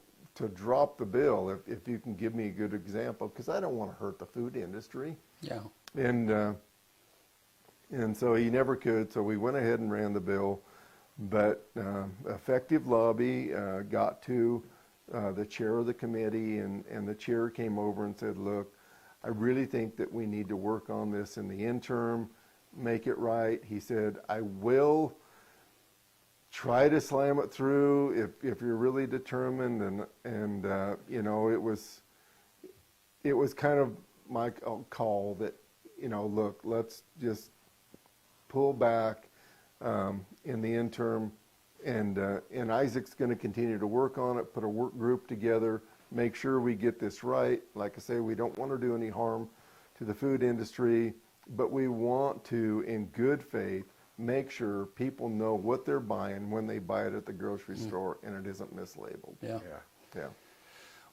drop the bill if you can give me a good example, because I don't want to hurt the food industry. Yeah. And so he never could, so we went ahead and ran the bill. But effective lobby got to the chair of the committee, and the chair came over and said, look, I really think that we need to work on this in the interim, make it right. He said, I will try to slam it through if you're really determined. And it was kind of my call that, look, let's just pull back in the interim, and Isaac's going to continue to work on it, put a work group together, make sure we get this right. Like I say, we don't want to do any harm to the food industry, but we want to, in good faith, make sure people know what they're buying when they buy it at the grocery store, and it isn't mislabeled. Yeah. Yeah.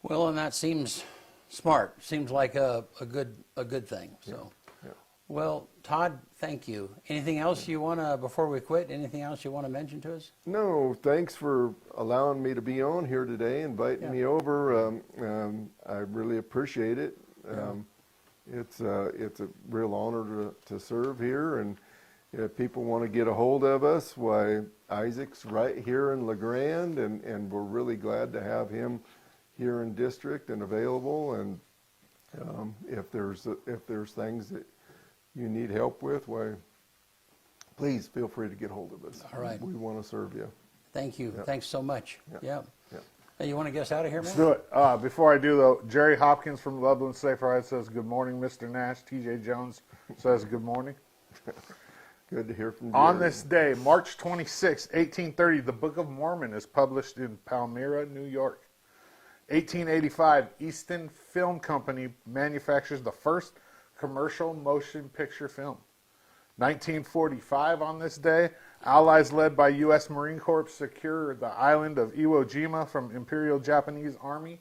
Well, and that seems smart. Seems like a good thing. So. Yeah. Well, Todd, thank you. Anything else you want to, before we quit, anything else you want to mention to us? No, thanks for allowing me to be on here today, inviting me over. I really appreciate it. It's a real honor to serve here, and if people want to get a hold of us, why, Isaac's right here in LeGrand, and we're really glad to have him here in district and available. And if there's things that you need help with, why, please feel free to get hold of us. All right. We want to serve you. Thank you. Yep. Thanks so much. Yep. Yeah. Yep. Hey, you want to get us out of here, man? Let's do it. Before I do, though, Jerry Hopkins from Loveland Safe Ride says, good morning, Mr. Nash. TJ Jones says, good morning. Good to hear from Jerry. On this day, March 26, 1830, the Book of Mormon is published in Palmyra, New York. 1885, Easton Film Company manufactures the first commercial motion picture film. 1945, on this day, Allies led by U.S. Marine Corps secure the island of Iwo Jima from Imperial Japanese Army.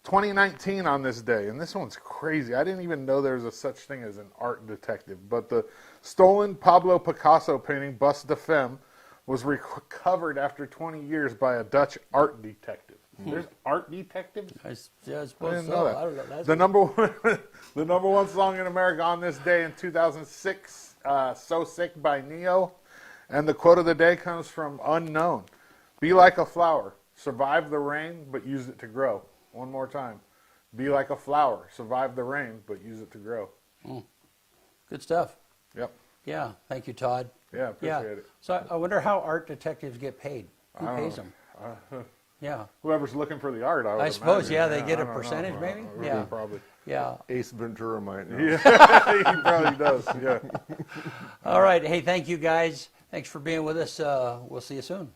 2019, on this day, and this one's crazy. I didn't even know there was a such thing as an art detective, but the stolen Pablo Picasso painting Bust de Femme was recovered after 20 years by a Dutch art detective. There's art detectives? I suppose I didn't so. know that. I don't know. That's The number one song in America on this day in 2006, So Sick by Neo. And the quote of the day comes from Unknown. Be like a flower, survive the rain, but use it to grow. One more time. Be like a flower, survive the rain, but use it to grow. good stuff. Yep. Yeah. Thank you, Todd. Yeah, appreciate it. So I wonder how art detectives get paid. Who pays them? Yeah. Whoever's looking for the art, I would I suppose, imagine. yeah, they get I a don't know. percentage maybe? Yeah, Yeah. probably. Yeah. Ace Ventura might know. Yeah, he probably does, yeah. All right. Hey, thank you guys. Thanks for being with us. We'll see you soon.